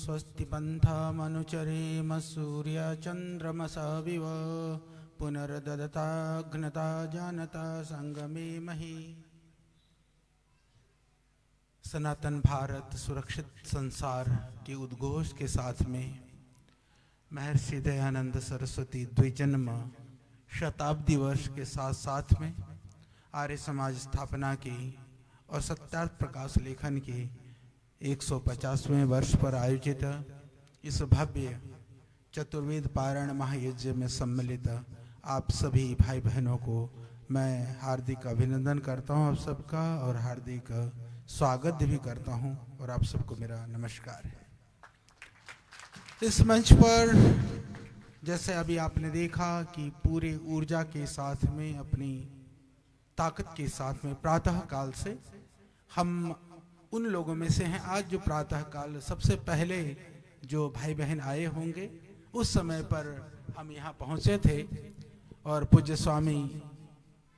स्वस्ति पन्थामनुचरेम सूर्यचन्द्रमसविव पुनर्ददताघ्नता जानता संगमे मही। सनातन भारत सुरक्षित संसार के उद्घोष के साथ में महर्षि दयानंद सरस्वती द्विजन्म शताब्दी वर्ष के साथ साथ में आर्य समाज स्थापना की और सत्यार्थ प्रकाश लेखन की 150वें वर्ष पर आयोजित इस भव्य चतुर्वेद पारायण महायज्ञ में सम्मिलित आप सभी भाई बहनों को मैं हार्दिक अभिनंदन करता हूं आप सबका और हार्दिक स्वागत भी करता हूं और आप सबको मेरा नमस्कार है। इस मंच पर जैसे अभी आपने देखा कि पूरे ऊर्जा के साथ में अपनी ताकत के साथ में प्रातः काल से हम उन लोगों में से हैं आज जो प्रातः काल सबसे पहले जो भाई बहन आए होंगे उस समय पर हम यहाँ पहुँचे थे और पूज्य स्वामी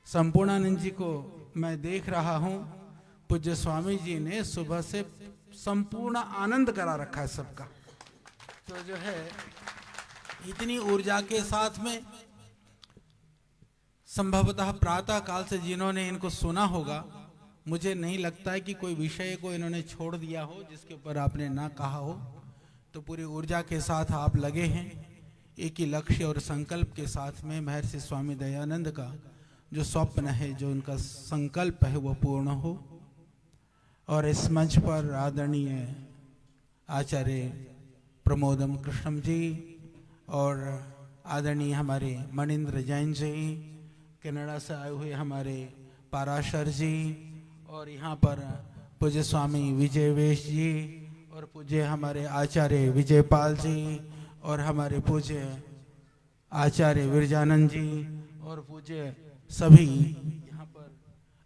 संपूर्णानंद जी को मैं देख रहा हूँ। पूज्य स्वामी जी ने सुबह से संपूर्ण आनंद करा रखा है सबका। तो जो है इतनी ऊर्जा के साथ में संभवतः प्रातः काल से जिन्होंने इनको सुना होगा, मुझे नहीं लगता है कि कोई विषय को इन्होंने छोड़ दिया हो जिसके ऊपर आपने ना कहा हो। तो पूरी ऊर्जा के साथ आप लगे हैं एक ही लक्ष्य और संकल्प के साथ में महर्षि स्वामी दयानंद का जो स्वप्न है, जो उनका संकल्प है वो पूर्ण हो। और इस मंच पर आदरणीय आचार्य प्रमोदम कृष्णम जी और आदरणीय हमारे मणिंद्र जैन जी, कनाडा से आए हुए हमारे पाराशर जी और यहाँ पर पूज्य स्वामी विजय वेश जी और पूज्य हमारे आचार्य विजयपाल जी और हमारे पूज्य आचार्य विरजानंद जी और पूज्य सभी यहाँ पर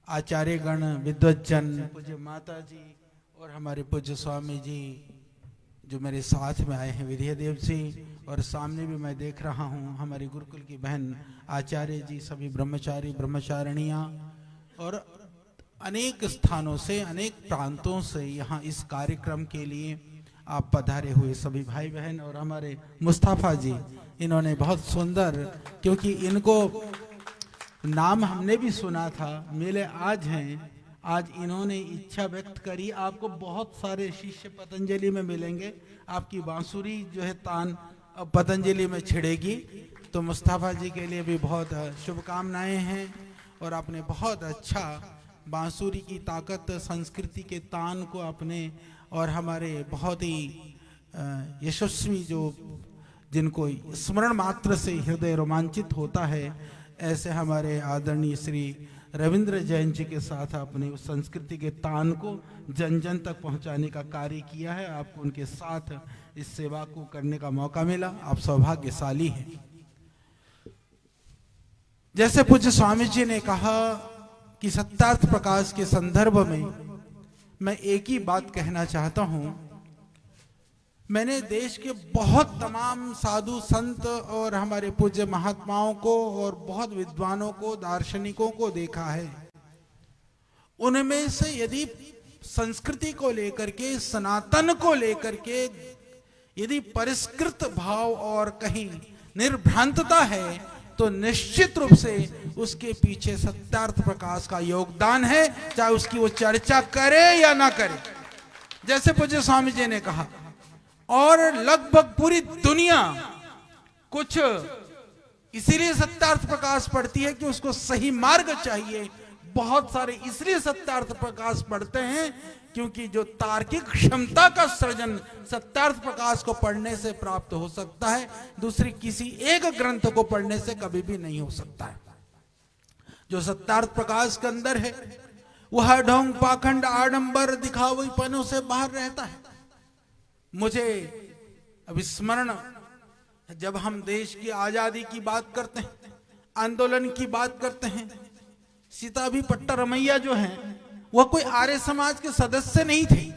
आचार्य गण विद्वज्जन पूज्य माता जी और हमारे पूज्य स्वामी जी जो मेरे साथ में आए हैं विद्यादेव जी, और सामने भी मैं देख रहा हूँ हमारी गुरुकुल की बहन आचार्य जी, सभी ब्रह्मचारी ब्रह्मचारिणियाँ और अनेक स्थानों से अनेक प्रांतों से यहाँ इस कार्यक्रम के लिए आप पधारे हुए सभी भाई बहन। और हमारे मुस्तफा जी, इन्होंने बहुत सुंदर, क्योंकि इनको नाम हमने भी सुना था, मिले आज हैं, आज इन्होंने इच्छा व्यक्त करी। आपको बहुत सारे शिष्य पतंजलि में मिलेंगे, आपकी बांसुरी जो है तान अब पतंजलि में छिड़ेगी। तो मुस्तफा जी के लिए भी बहुत शुभकामनाएं हैं और आपने बहुत अच्छा बांसुरी की ताकत संस्कृति के तान को आपने, और हमारे बहुत ही यशस्वी जो जिनको स्मरण मात्र से हृदय रोमांचित होता है, ऐसे हमारे आदरणीय श्री रविंद्र जैन जी के साथ आपने उस संस्कृति के तान को जन जन तक पहुंचाने का कार्य किया है। आपको उनके साथ इस सेवा को करने का मौका मिला, आप सौभाग्यशाली हैं। जैसे पूज्य स्वामी जी ने कहा कि सत्यार्थ प्रकाश के संदर्भ में मैं एक ही बात कहना चाहता हूं। मैंने देश के बहुत तमाम साधु संत और हमारे पूज्य महात्माओं को और बहुत विद्वानों को, दार्शनिकों को देखा है। उनमें से यदि संस्कृति को लेकर के, सनातन को लेकर के यदि परिष्कृत भाव और कहीं निर्भ्रांतता है, तो निश्चित रूप से उसके पीछे सत्यार्थ प्रकाश का योगदान है, चाहे उसकी वो चर्चा करे या ना करे। जैसे पूज्य स्वामी जी ने कहा, और लगभग पूरी दुनिया कुछ इसीलिए सत्यार्थ प्रकाश पढ़ती है कि उसको सही मार्ग चाहिए। बहुत सारे इसलिए सत्यार्थ प्रकाश पढ़ते हैं क्योंकि जो तार्किक क्षमता का सृजन सत्यार्थ प्रकाश को पढ़ने से प्राप्त हो सकता है, दूसरी किसी एक ग्रंथ को पढ़ने से कभी भी नहीं हो सकता है। जो सत्यार्थ प्रकाश के अंदर है वह ढोंग पाखंड आडंबर दिखावईपनों से बाहर रहता है। मुझे अभी स्मरण, जब हम देश की आजादी की बात करते हैं, आंदोलन की बात करते हैं, सीताभी पट्टरमैया जो है वह कोई आर्य समाज के सदस्य नहीं थे।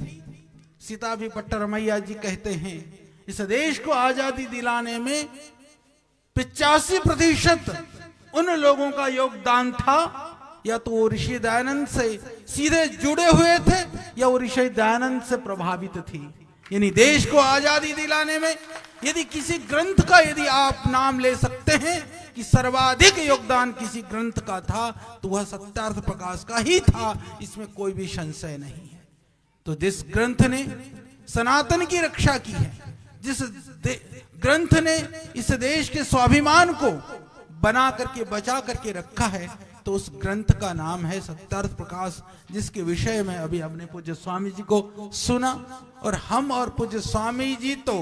सीताभी पट्टरमैया जी कहते हैं इस देश को आजादी दिलाने में 85% उन लोगों का योगदान था, या तो वो ऋषि दयानंद से सीधे जुड़े हुए थे या वो ऋषि दयानंद से प्रभावित थी। यानी देश को आजादी दिलाने में यदि किसी ग्रंथ का यदि आप नाम ले सकते हैं कि सर्वाधिक योगदान किसी ग्रंथ का था तो वह सत्यार्थ प्रकाश का ही था, इसमें कोई भी संशय नहीं है। तो जिस ग्रंथ ने सनातन की रक्षा की है, जिस ग्रंथ ने इस देश के स्वाभिमान को बना करके बचा करके रखा है, तो उस ग्रंथ का नाम है सत्यार्थ प्रकाश, जिसके विषय में अभी हमने पूज्य स्वामी जी को सुना। और हम और पूज्य स्वामी जी तो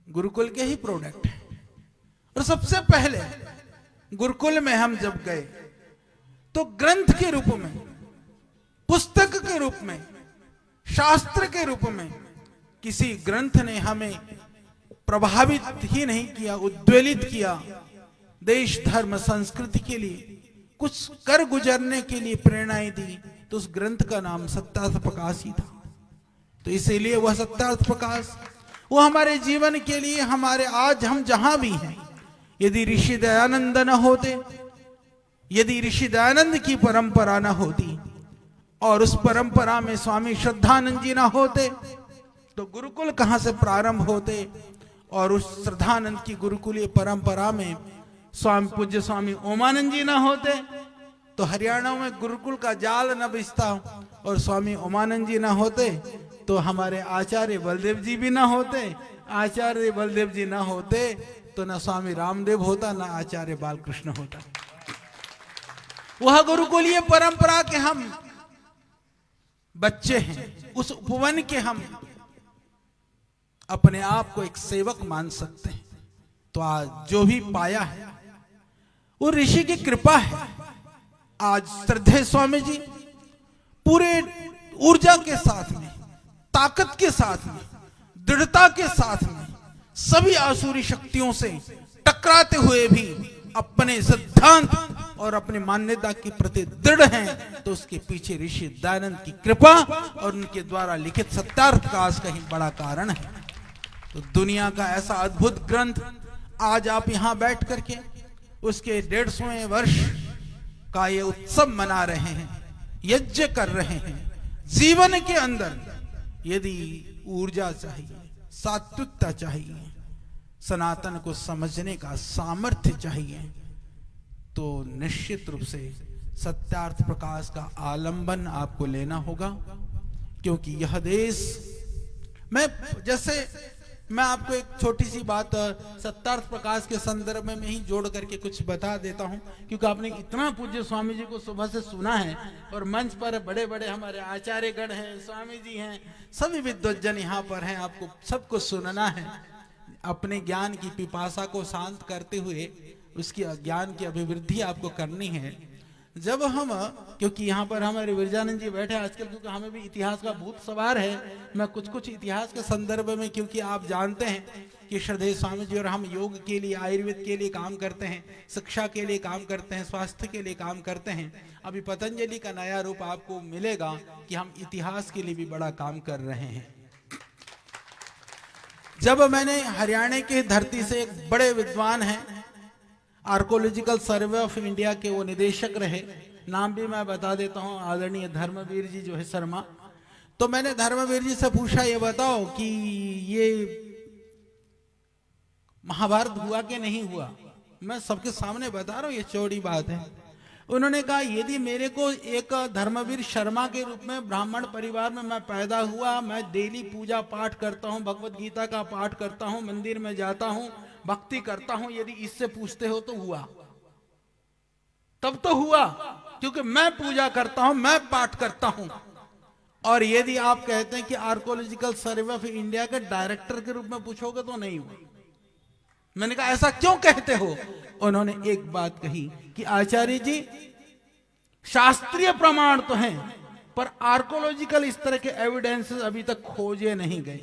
गुरुकुल के ही प्रोडक्ट हैं। और सबसे पहले गुरुकुल में हम जब गए तो ग्रंथ के रूप में, पुस्तक के रूप में, शास्त्र के रूप में किसी ग्रंथ ने हमें प्रभावित ही नहीं किया, उद्वेलित किया। देश धर्म संस्कृति के लिए कुछ कर गुजरने के लिए प्रेरणाएं दी, तो उस ग्रंथ का नाम सत्यार्थ प्रकाश ही था। तो इसीलिए वह सत्यार्थ प्रकाश वो हमारे जीवन के लिए, हमारे आज हम जहां भी हैं, यदि ऋषि दयानंद न होते, यदि ऋषि दयानंद की परंपरा न होती और उस परंपरा में स्वामी श्रद्धानंद जी न होते, तो गुरुकुल कहां से प्रारंभ होते। और उस श्रद्धानंद की गुरुकुलीय परंपरा में स्वामी पूज्य स्वामी ओमानंद जी ना होते तो हरियाणा में गुरुकुल का जाल न बिछता, और स्वामी ओमानंद जी ना होते तो हमारे आचार्य बलदेव जी भी ना होते, आचार्य बलदेव जी ना होते तो न स्वामी रामदेव होता, न आचार्य बालकृष्ण होता। वह गुरुकुलीय परंपरा के हम बच्चे हैं, उस उपवन के हम अपने आप को एक सेवक मान सकते हैं। तो आज जो भी पाया है वो ऋषि की कृपा है। आज श्रद्धेय स्वामी जी पूरे ऊर्जा के साथ में, ताकत के साथ में, दृढ़ता के साथ में सभी आसुरी शक्तियों से टकराते हुए भी अपने सिद्धांत और अपनी मान्यता के प्रति दृढ़ हैं। तो उसके पीछे ऋषि दयानंद की कृपा और उनके द्वारा लिखित सत्यार्थ प्रकाश का ही बड़ा कारण है। तो दुनिया का ऐसा अद्भुत ग्रंथ आज आप यहां बैठ करके उसके 150वें वर्ष का ये उत्सव मना रहे हैं, यज्ञ कर रहे हैं। जीवन के अंदर यदि ऊर्जा चाहिए, सात्विकता चाहिए, सनातन को समझने का सामर्थ्य चाहिए, तो निश्चित रूप से सत्यार्थ प्रकाश का आलंबन आपको लेना होगा। क्योंकि यह देश, मैं आपको एक छोटी सी बात सत्यार्थ प्रकाश के संदर्भ में ही जोड़ करके कुछ बता देता हूं, क्योंकि आपने इतना पूज्य स्वामी जी को सुबह से सुना है और मंच पर बड़े बड़े हमारे आचार्यगण हैं, स्वामी जी हैं, सभी विद्वज्जन यहाँ पर हैं, आपको सबको सुनना है। अपने ज्ञान की पिपासा को शांत करते हुए उसकी ज्ञान की अभिवृद्धि आपको करनी है। जब हम, क्योंकि यहाँ पर हमारे विरजानंद जी बैठे आजकल, क्योंकि हमें भी इतिहास का भूत सवार है, मैं कुछ इतिहास के संदर्भ में, क्योंकि आप जानते हैं कि श्रद्धेय स्वामी जी और हम योग के लिए, आयुर्वेद के लिए काम करते हैं, शिक्षा के लिए काम करते हैं, स्वास्थ्य के लिए काम करते हैं। अभी पतंजलि का नया रूप आपको मिलेगा कि हम इतिहास के लिए भी बड़ा काम कर रहे हैं। जब मैंने हरियाणा की धरती से एक बड़े विद्वान हैं, आर्कोलॉजिकल सर्वे ऑफ इंडिया के वो निदेशक रहे, नाम भी मैं बता देता हूं, आदरणीय धर्मवीर जी जो है शर्मा। तो मैंने धर्मवीर जी से पूछा, ये बताओ कि ये महाभारत हुआ कि नहीं हुआ। मैं सबके सामने बता रहा हूं, ये चौड़ी बात है। उन्होंने कहा, यदि मेरे को एक धर्मवीर शर्मा के रूप में ब्राह्मण परिवार में मैं पैदा हुआ, मैं डेली पूजा पाठ करता हूं, भगवत गीता का पाठ करता हूं, मंदिर में जाता हूं, भक्ति करता हूं, यदि इससे पूछते हो तो हुआ, तब तो हुआ, क्योंकि मैं पूजा करता हूं, मैं पाठ करता हूं। और यदि आप कहते हैं कि आर्कोलॉजिकल सर्वे ऑफ इंडिया के डायरेक्टर के रूप में पूछोगे तो नहीं हुआ। मैंने कहा, ऐसा क्यों कहते हो। उन्होंने एक बात कही कि आचार्य जी, शास्त्रीय प्रमाण तो हैं, पर आर्कोलॉजिकल इस तरह के एविडेंसेस अभी तक खोजे नहीं गए।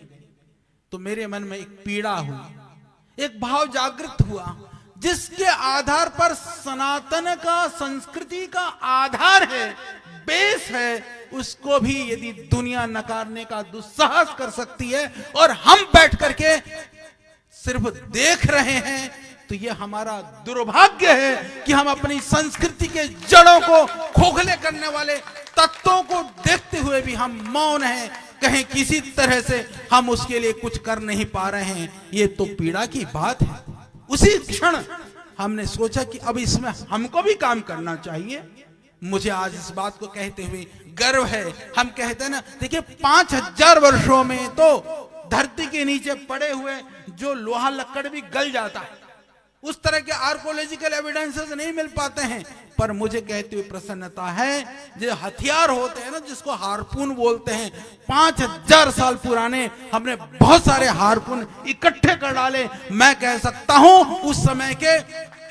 तो मेरे मन में एक पीड़ा हुई, एक भाव जागृत हुआ, जिसके आधार पर सनातन का, संस्कृति का आधार है, बेस है, उसको भी यदि दुनिया नकारने का दुस्साहस कर सकती है और हम बैठ करके सिर्फ देख रहे हैं, तो ये हमारा दुर्भाग्य है कि हम अपनी संस्कृति के जड़ों को खोखले करने वाले तत्वों को देखते हुए भी हम मौन हैं, कहें किसी तरह से हम उसके लिए कुछ कर नहीं पा रहे हैं, ये तो पीड़ा की बात है। उसी क्षण हमने सोचा कि अब इसमें हमको भी काम करना चाहिए। मुझे आज इस बात को कहते हुए गर्व है। हम कहते हैं ना, देखिए 5000 वर्षों में तो धरती के नीचे पड़े हुए जो लोहा लक्कड़ भी गल जाता है, उस तरह के आर्कोलॉजिकल एविडेंसेस नहीं मिल पाते हैं। पर मुझे कहते हुए प्रसन्नता है, जो हथियार होते हैं ना, जिसको हारपून बोलते हैं, 5000 साल पुराने हमने बहुत सारे हारपून इकट्ठे कर डाले। मैं कह सकता हूं उस समय के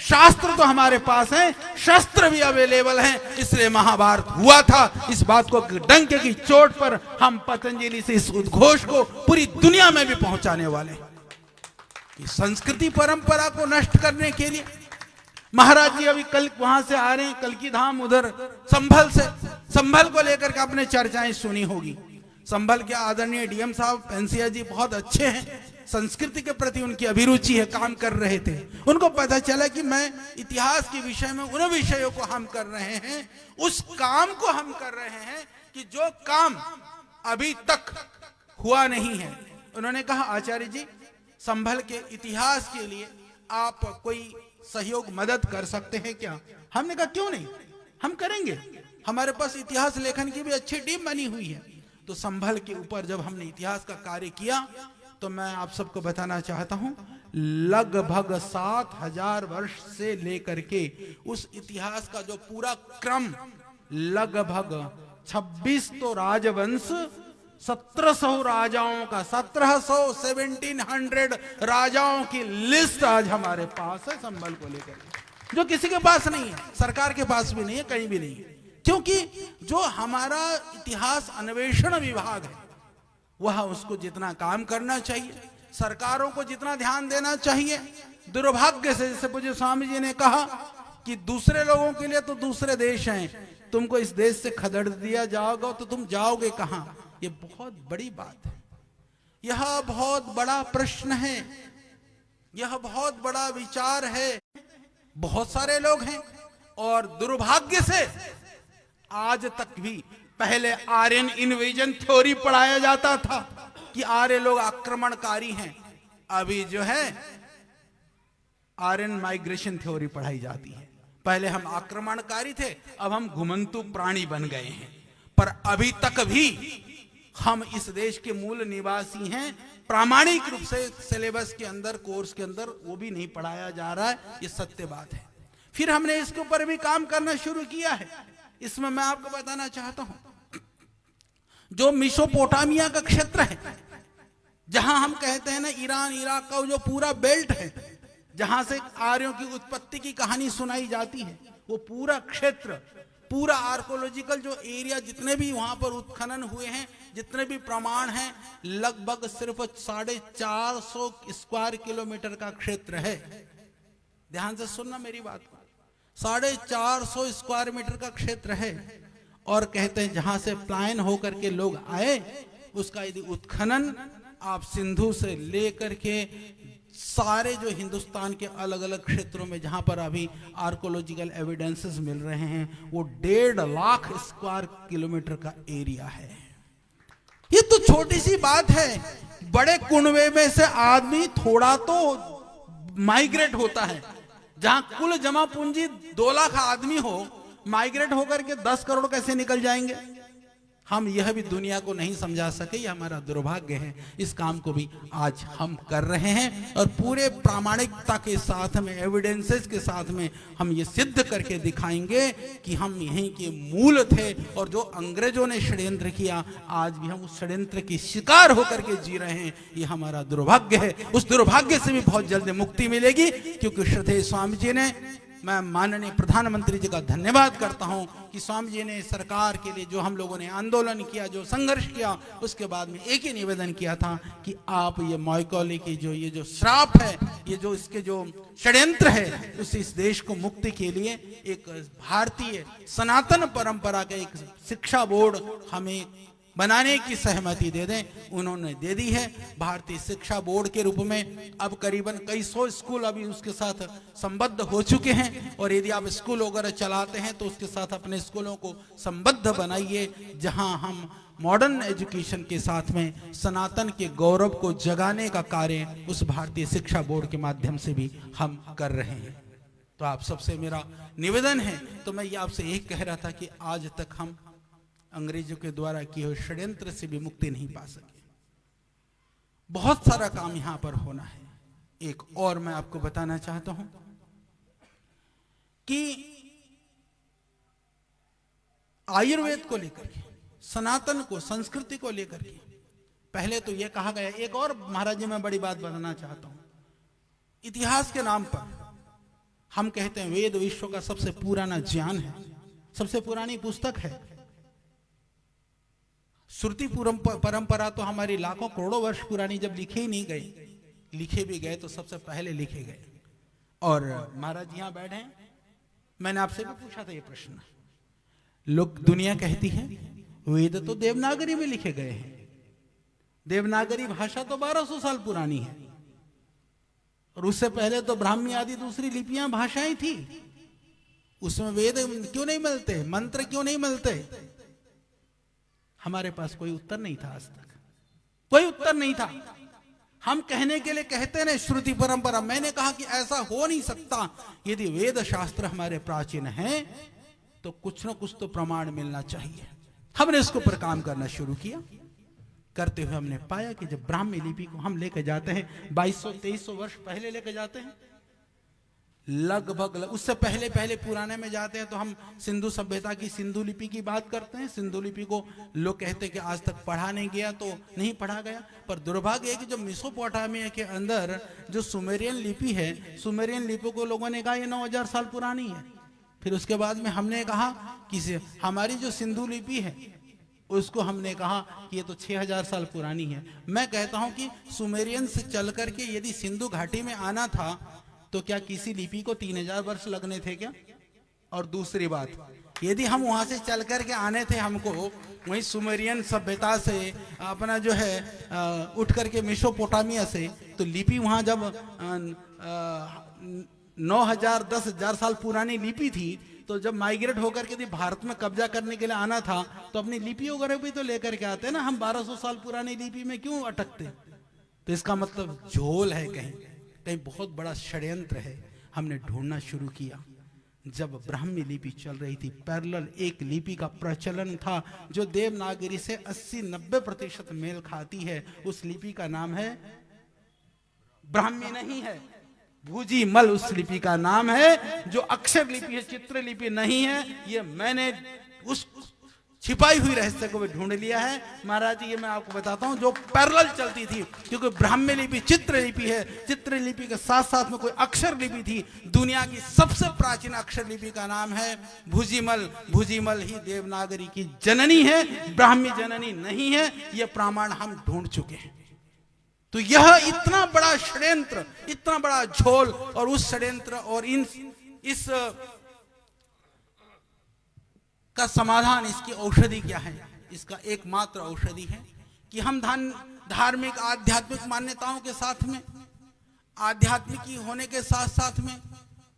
शास्त्र तो हमारे पास हैं, शस्त्र भी अवेलेबल हैं, इसलिए महाभारत हुआ था। इस बात को डंके की चोट पर हम पतंजलि से इस उद्घोष को पूरी दुनिया में भी पहुंचाने वाले हैं। संस्कृति परंपरा को नष्ट करने के लिए महाराज जी अभी कल वहां से आ रहे हैं, कल की धाम उधर संभल से, संभल को लेकर के आपने चर्चाएं सुनी होगी। संभल के आदरणीय डीएम साहब पेंसिया जी बहुत अच्छे हैं, संस्कृति के प्रति उनकी अभिरुचि है, काम कर रहे थे। उनको पता चला कि मैं इतिहास के विषय में उन विषयों को हम कर रहे हैं, उस काम को हम कर रहे हैं कि जो काम अभी तक हुआ नहीं है। उन्होंने कहा, आचार्य जी संभल के इतिहास के लिए आप कोई सहयोग मदद कर सकते हैं क्या? हमने कहा क्यों नहीं, हम करेंगे, हमारे पास इतिहास लेखन की भी अच्छी टीम बनी हुई है। तो संभल के ऊपर जब हमने इतिहास का कार्य किया तो मैं आप सबको बताना चाहता हूं, लगभग 7000 वर्ष से लेकर के उस इतिहास का जो पूरा क्रम, लगभग 26 तो राजवंश, 1700 राजाओं का, 1700 राजाओं की लिस्ट आज हमारे पास है संभल को लेकर, जो किसी के पास नहीं है, सरकार के पास भी नहीं है, कहीं भी नहीं है। क्योंकि जो हमारा इतिहास अन्वेषण विभाग है, वह उसको जितना काम करना चाहिए, सरकारों को जितना ध्यान देना चाहिए, दुर्भाग्य से, जैसे पूज्य स्वामी जी ने कहा कि दूसरे लोगों के लिए तो दूसरे देश हैं, तुमको इस देश से खदेड़ दिया जाओगे तो तुम जाओगे कहां? ये बहुत बड़ी बात है, यह बहुत बड़ा प्रश्न है, यह बहुत बड़ा विचार है। बहुत सारे लोग हैं और दुर्भाग्य से आज तक भी, पहले आर्यन इन्वेजन थ्योरी पढ़ाया जाता था कि आर्य लोग आक्रमणकारी हैं, अभी जो है आर्यन माइग्रेशन थ्योरी पढ़ाई जाती है। पहले हम आक्रमणकारी थे, अब हम घुमंतु प्राणी बन गए हैं, पर अभी तक भी हम इस देश के मूल निवासी हैं। प्रामाणिक रूप से सिलेबस के अंदर, कोर्स के अंदर वो भी नहीं पढ़ाया जा रहा है, ये सत्य बात है। फिर हमने इसके ऊपर भी काम करना शुरू किया है। इसमें मैं आपको बताना चाहता हूं, जो मेसोपोटामिया का क्षेत्र है, जहां हम कहते हैं ना ईरान इराक का जो पूरा बेल्ट है, जहां से आर्यों की उत्पत्ति की कहानी सुनाई जाती है, वो पूरा क्षेत्र, पूरा आर्कोलॉजिकल जो एरिया, जितने भी वहां पर उत्खनन हुए हैं, जितने भी प्रमाण हैं, लगभग सिर्फ 450 स्क्वायर किलोमीटर का क्षेत्र है। ध्यान से सुनना मेरी बात को, 450 स्क्वायर मीटर का क्षेत्र है। और कहते हैं जहां से पलायन होकर के लोग आए, उसका यदि उत्खनन आप सिंधु से लेकर के सारे जो हिंदुस्तान के अलग अलग क्षेत्रों में जहां पर अभी आर्कोलॉजिकल एविडेंसेस मिल रहे हैं, वो 1.5 लाख स्क्वायर किलोमीटर का एरिया है। ये तो छोटी सी बात है। बड़े कुनबे में से आदमी थोड़ा तो माइग्रेट होता है। जहां कुल जमा पूंजी 2 लाख आदमी हो, माइग्रेट होकर के 10 करोड़ कैसे निकल जाएंगे? हम यह भी दुनिया को नहीं समझा सके, यह हमारा दुर्भाग्य है। इस काम को भी आज हम कर रहे हैं और पूरे प्रामाणिकता के साथ में, एविडेंसेस के साथ में हम ये सिद्ध करके दिखाएंगे कि हम यहीं के मूल थे और जो अंग्रेजों ने षड्यंत्र किया, आज भी हम उस षड्यंत्र के शिकार होकर के जी रहे हैं। ये हमारा दुर्भाग्य है। उस दुर्भाग्य से भी बहुत जल्द मुक्ति मिलेगी, क्योंकि श्रद्धेय स्वामी जी ने, मैं माननीय प्रधानमंत्री जी का धन्यवाद करता हूं कि स्वामी जी ने सरकार के लिए जो हम लोगों ने आंदोलन किया, जो संघर्ष किया, उसके बाद में एक ही निवेदन किया था कि आप ये मैकॉले की जो ये जो श्राप है, ये जो इसके जो षड्यंत्र है, उस इस देश को मुक्ति के लिए एक भारतीय सनातन परंपरा का एक शिक्षा बोर्ड हमें बनाने की सहमति दे दें, उन्होंने दे दी है। भारतीय शिक्षा बोर्ड के रूप में अब करीबन कई सौ स्कूल अभी उसके साथ संबद्ध हो चुके हैं, और यदि आप स्कूल वगैरह चलाते हैं तो उसके साथ अपने स्कूलों को संबद्ध बनाइए, जहां हम मॉडर्न एजुकेशन के साथ में सनातन के गौरव को जगाने का कार्य उस भारतीय शिक्षा बोर्ड के माध्यम से भी हम कर रहे हैं। तो आप सबसे मेरा निवेदन है, तो मैं ये आपसे यही कह रहा था कि आज तक हम अंग्रेजों के द्वारा किए हुए षड्यंत्र से भी मुक्ति नहीं पा सके। बहुत सारा काम यहां पर होना है। एक और मैं आपको बताना चाहता हूं कि आयुर्वेद को लेकर के, सनातन को, संस्कृति को लेकर के पहले तो यह कहा गया। एक और महाराज जी मैं बड़ी बात बताना चाहता हूं। इतिहास के नाम पर हम कहते हैं वेद विश्व का सबसे पुराना ज्ञान है, सबसे पुरानी पुस्तक है। श्रुति परंपरा तो हमारी लाखों करोड़ों वर्ष पुरानी, जब लिखे ही नहीं गए, लिखे भी गए तो सबसे पहले लिखे गए। और महाराज यहां बैठे हैं, मैंने आपसे भी पूछा था ये प्रश्न। लोग, दुनिया कहती है वेद तो देवनागरी में लिखे गए हैं। देवनागरी भाषा तो 1200 साल पुरानी है, और उससे पहले तो ब्राह्मी आदि दूसरी लिपियां भाषाएं थी। उसमें वेद क्यों नहीं मिलते, मंत्र क्यों नहीं मिलते? हमारे पास कोई उत्तर नहीं था, आज तक कोई उत्तर नहीं था। हम कहने के लिए कहते ना श्रुति परंपरा। मैंने कहा कि ऐसा हो नहीं सकता। यदि वेद शास्त्र हमारे प्राचीन हैं तो कुछ ना कुछ तो प्रमाण मिलना चाहिए। हमने इसके ऊपर काम करना शुरू किया। करते हुए हमने पाया कि जब ब्राह्मी लिपि को हम लेके जाते हैं 2200-2300 वर्ष पहले लेके जाते हैं, लगभग उससे पहले पुराने में जाते हैं तो हम सिंधु सभ्यता की सिंधु लिपि की बात करते हैं। सिंधु लिपि को लोग कहते हैं कि आज तक पढ़ा नहीं गया, तो नहीं पढ़ा गया। पर दुर्भाग्य है कि जो मेसोपोटामिया के अंदर जो सुमेरियन लिपि है, सुमेरियन लिपि को लोगों ने कहा ये 9000 साल पुरानी है। फिर उसके बाद में हमने कहा कि हमारी जो सिंधु लिपि है उसको हमने कहा कि ये तो 6000 साल पुरानी है। मैं कहता हूं कि सुमेरियन से चल करके यदि सिंधु घाटी में आना था तो क्या किसी लिपि को 3000 वर्ष लगने थे क्या? और दूसरी बात, यदि हम वहां से चल करके आने थे हमको वही सुमेरियन सभ्यता से अपना जो है उठ करके मेसोपोटामिया से, तो लिपि वहां जब 9000 10,000 साल पुरानी लिपि थी, तो जब माइग्रेट होकर के भारत में कब्जा करने के लिए आना था तो अपनी लिपि वगैरह भी तो लेकर के आते ना। हम 1200 साल पुरानी लिपि में क्यों अटकते? तो इसका मतलब झोल है, कहीं कहीं बहुत बड़ा षड्यंत्र है। हमने ढूंढना शुरू किया। जब ब्राह्मी लिपि चल रही थी, पैरेलल एक लिपि का प्रचलन था जो देवनागरी से 80-90% मेल खाती है। उस लिपि का नाम है ब्राह्मी, नहीं है भूजी मल। उस लिपि का नाम है, जो अक्षर लिपि है, चित्र लिपि नहीं है। ये मैंने उस छिपाई हुई रहस्य को भी ढूंढ लिया है महाराज जी। ये मैं आपको बताता हूं, जो पैरेलल चलती थी, क्योंकि ब्राह्मी लिपि चित्र लिपि है। चित्र लिपि के साथ साथ में कोई अक्षर लिपि थी। दुनिया की सबसे प्राचीन अक्षर लिपि का नाम है भुजीमल। भुजीमल ही देवनागरी की जननी है, ब्राह्मी जननी नहीं है। यह प्रमाण हम ढूंढ चुके हैं। तो यह इतना बड़ा षड्यंत्र, इतना बड़ा झोल, और उस षड्यंत्र और इस का समाधान, इसकी औषधि क्या है? इसका एकमात्र औषधि है कि हम धार्मिक आध्यात्मिक मान्यताओं के साथ में, आध्यात्मिक होने के साथ साथ में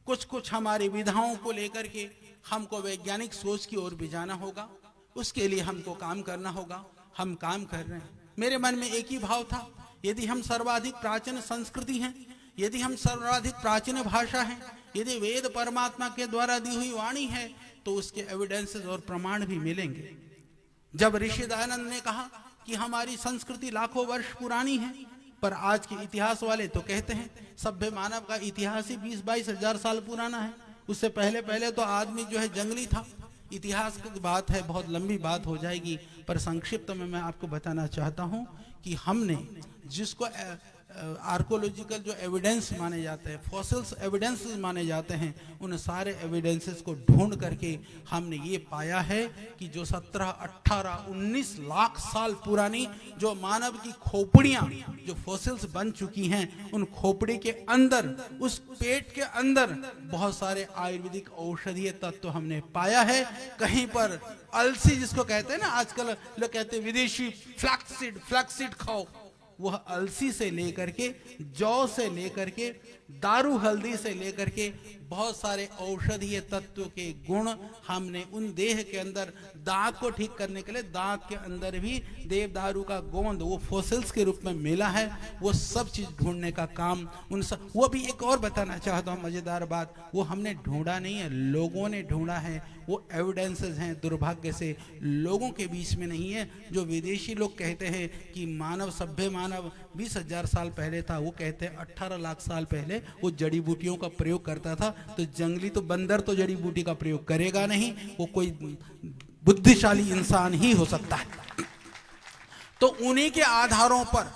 कुछ कुछ हमारी विधाओं को लेकर के हमको वैज्ञानिक सोच की ओर भी जाना होगा। उसके लिए हमको काम करना होगा। हम काम कर रहे हैं। मेरे मन में एक ही भाव था, यदि हम सर्वाधिक प्राचीन संस्कृति हैं, यदि हम सर्वाधिक प्राचीन भाषा हैं, यदि वेद परमात्मा के द्वारा दी हुई वाणी है, तो उसके एविडेंसेस और प्रमाण भी मिलेंगे। जब ऋषि दयानंद ने कहा कि हमारी संस्कृति लाखों वर्ष पुरानी है, पर आज के इतिहास वाले तो कहते हैं सभ्य मानव का इतिहास ही 20-22 हजार साल पुराना है। उससे पहले तो आदमी जो है जंगली था। इतिहास की बात है, बहुत लंबी बात हो जाएगी, पर संक्षिप्त में मैं आपको बताना चाहता हूं कि हमने जिसको आर्कोलॉजिकल जो एविडेंस माने जाते हैं, फॉसिल्स एविडेंसेस माने जाते हैं, उन सारे एविडेंसेस को ढूंढ करके हमने ये पाया है कि जो 17, 18, 19 लाख साल पुरानी जो मानव की खोपड़ियां जो फॉसिल्स बन चुकी हैं, उन खोपड़ी के अंदर, उस पेट के अंदर बहुत सारे आयुर्वेदिक औषधीय तत्व हमने पाया है। कहीं पर अलसी जिसको कहते हैं ना, आजकल लोग कहते हैं विदेशी फ्लैक्सीड खाओ, वह अलसी से लेकर के, जौ से लेकर के, दारू हल्दी से लेकर के बहुत सारे औषधीय तत्व के गुण हमने उन देह के अंदर, दांत को ठीक करने के लिए दांत के अंदर भी देवदारू का गोंद वो फॉसिल्स के रूप में मिला है। वो सब चीज ढूंढने का काम उन सब, वो भी एक और बताना चाहता हूँ मजेदार बात, वो हमने ढूंढा नहीं है, लोगों ने ढूंढा है। वो एविडेंसेस हैं, दुर्भाग्य से लोगों के बीच में नहीं है। जो विदेशी लोग कहते हैं कि मानव, सभ्य मानव 20,000 साल पहले था, वो कहते हैं 18 लाख साल पहले वो जड़ी बूटियों का प्रयोग करता था। तो जंगली तो बंदर तो जड़ी बूटी का प्रयोग करेगा नहीं, वो कोई बुद्धिशाली इंसान ही हो सकता है। तो उन्हीं के आधारों पर,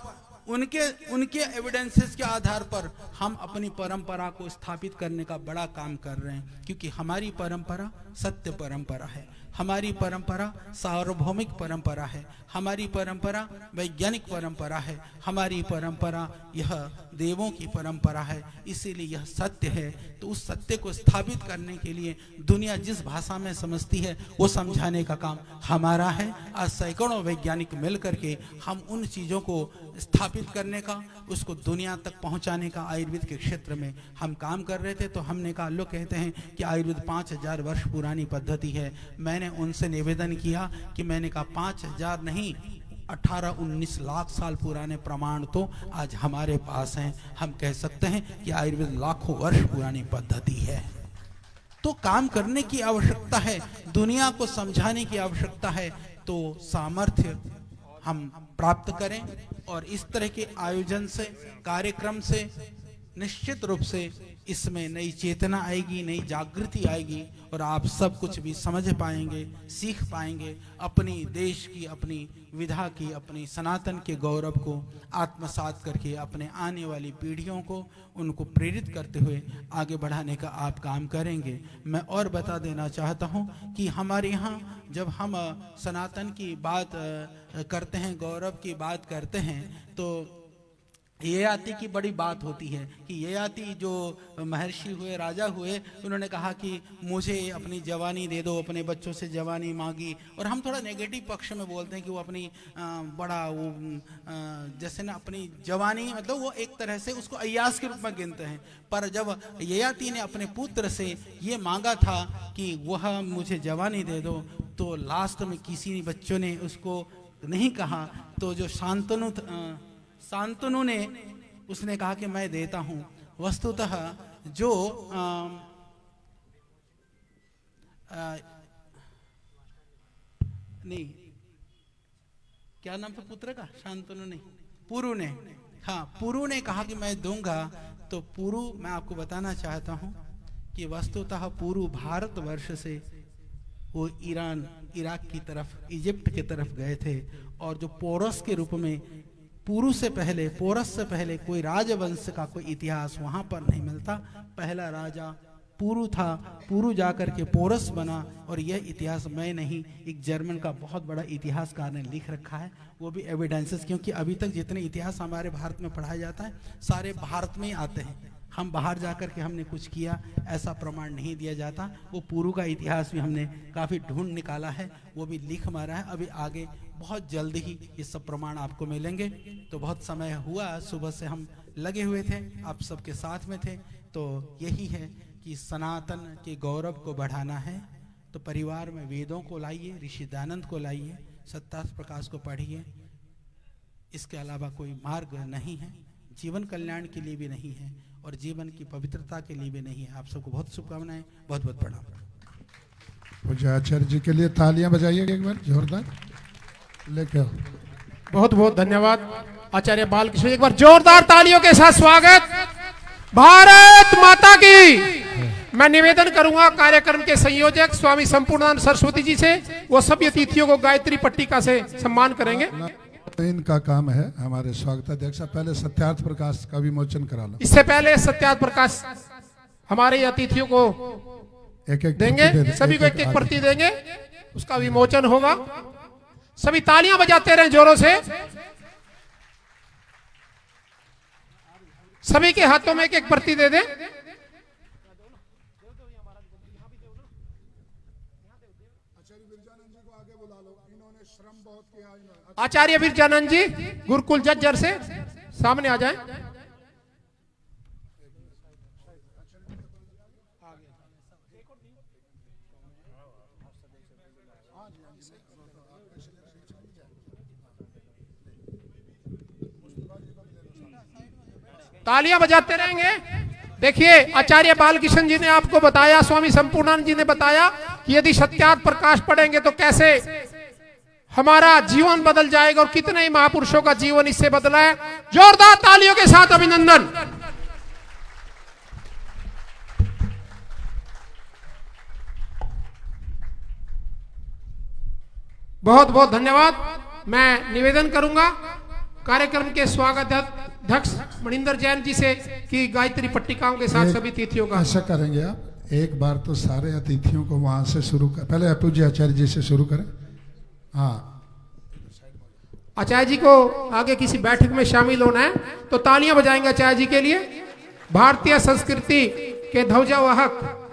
उनके एविडेंसेस के आधार पर हम अपनी परंपरा को स्थापित करने का बड़ा काम कर रहे हैं, क्योंकि हमारी परंपरा सत्य परंपरा है, हमारी परंपरा सार्वभौमिक परंपरा है, हमारी परंपरा वैज्ञानिक परंपरा है, हमारी परंपरा यह देवों की परंपरा है, इसीलिए यह सत्य है। तो उस सत्य को स्थापित करने के लिए दुनिया जिस भाषा में समझती है वो समझाने का काम हमारा है। आज सैकड़ों वैज्ञानिक मिल करके हम उन चीज़ों को स्थापित करने का, उसको दुनिया तक पहुंचाने का आयुर्वेद के क्षेत्र में हम काम कर रहे थे। तो हमने कहा, लोग कहते हैं कि आयुर्वेद 5000 वर्ष पुरानी पद्धति है। मैंने उनसे निवेदन किया कि मैंने कहा 5000 नहीं, 18-19 लाख साल पुराने प्रमाण तो आज हमारे पास हैं। हम कह सकते हैं कि आयुर्वेद लाखों वर्ष पुरानी पद्धति है। तो काम करने की आवश्यकता है, दुनिया को समझाने की आवश्यकता है। तो सामर्थ्य हम प्राप्त करें और इस तरह के आयोजन से, कार्यक्रम से निश्चित रूप से इसमें नई चेतना आएगी, नई जागृति आएगी और आप सब कुछ भी समझ पाएंगे, सीख पाएंगे, अपनी देश की, अपनी विधा की, अपनी सनातन के गौरव को आत्मसात करके अपने आने वाली पीढ़ियों को, उनको प्रेरित करते हुए आगे बढ़ाने का आप काम करेंगे। मैं और बता देना चाहता हूँ कि हमारे यहाँ जब हम सनातन की बात करते हैं, गौरव की बात करते हैं, तो ययाति की बड़ी बात होती है कि ययाति जो महर्षि हुए, राजा हुए, उन्होंने कहा कि मुझे अपनी जवानी दे दो, अपने बच्चों से जवानी मांगी। और हम थोड़ा नेगेटिव पक्ष में बोलते हैं कि वो अपनी बड़ा वो जैसे ना अपनी जवानी, मतलब वो एक तरह से उसको अय्यास के रूप में गिनते हैं। पर जब ययाति ने अपने पुत्र से ये मांगा था कि वह मुझे जवानी दे दो, तो लास्ट में किसी बच्चों ने उसको नहीं कहा। तो जो शांतनु ने उसने कहा कि मैं देता हूं। वस्तुतः जो नहीं, क्या नाम था पुत्र का? शांतनु नहीं, पुरु ने, हाँ, पुरु ने कहा कि मैं दूंगा। तो पुरु, मैं आपको बताना चाहता हूं कि वस्तुतः पुरु भारतवर्ष से वो ईरान, इराक की तरफ, इजिप्ट की तरफ गए थे। और जो पोरस के रूप में, पुरु से पहले, पोरस से पहले कोई राजवंश का कोई इतिहास वहां पर नहीं मिलता। पहला राजा पुरु था, पुरु जाकर के पोरस बना। और यह इतिहास मैं नहीं, एक जर्मन का बहुत बड़ा इतिहासकार ने लिख रखा है, वो भी एविडेंसेस। क्योंकि अभी तक जितने इतिहास हमारे भारत में पढ़ाया जाता है सारे भारत में ही आते हैं, हम बाहर जाकर के हमने कुछ किया ऐसा प्रमाण नहीं दिया जाता। वो पुरु का इतिहास भी हमने काफ़ी ढूंढ निकाला है, वो भी लिख मारा है। अभी आगे बहुत जल्द ही ये सब प्रमाण आपको मिलेंगे। तो बहुत समय हुआ, सुबह से हम लगे हुए थे, आप सबके साथ में थे। तो यही है कि सनातन के गौरव को बढ़ाना है तो परिवार में वेदों को लाइए, ऋषि दयानंद को लाइए, सत्ता प्रकाश को पढ़िए। इसके अलावा कोई मार्ग नहीं है, जीवन कल्याण के लिए भी नहीं है और जीवन की पवित्रता के लिए भी नहीं है। आप सबको बहुत शुभकामनाएं, बहुत बहुत प्रणाम। पूज्य आचार्य जी के लिए तालियां बजाइए एक बार जोरदार लेके। बहुत बहुत धन्यवाद आचार्य बालकृष्ण, एक बार जोरदार तालियों के साथ स्वागत। भारत माता की। मैं निवेदन करूंगा कार्यक्रम के संयोजक स्वामी संपूर्णानंद सरस्वती जी से, वो सभी अतिथियों को गायत्री पट्टिका से सम्मान करेंगे। इनका काम है हमारे स्वागताध्यक्ष। पहले सत्यार्थ प्रकाश का विमोचन करा लो। इससे पहले सत्यार्थ प्रकाश हमारे अतिथियों को एक एक देंगे, सभी को एक एक प्रति देंगे, उसका विमोचन होगा। सभी तालियां बजाते रहें जोरों से। सभी के हाथों में एक एक प्रति दे दें। आचार्य विरजानंद जी गुरुकुल जज्जर से सामने आ जाएं। तालियां बजाते रहेंगे। देखिए आचार्य बालकृष्ण जी ने आपको बताया, स्वामी संपूर्णानंद जी ने बताया कि यदि सत्यार्थ प्रकाश पढ़ेंगे तो कैसे हमारा जीवन बदल जाएगा और कितने ही महापुरुषों का जीवन इससे बदला है। जोरदार तालियों के साथ अभिनंदन। बहुत बहुत धन्यवाद। मैं निवेदन करूंगा कार्यक्रम के स्वागताध्यक्ष मणिंदर जैन जी से कि गायत्री पट्टिकाओं के साथ सभी अतिथियों का ऐसा करेंगे आप एक बार तो सारे अतिथियों को वहां से शुरू कर, पहले पूज्य आचार्य जी से शुरू करें। हाँ, आचार्य जी को आगे किसी बैठक में शामिल होना है तो तालियां बजाएंगे आचार्य जी के लिए। भारतीय संस्कृति के ध्वजावाहक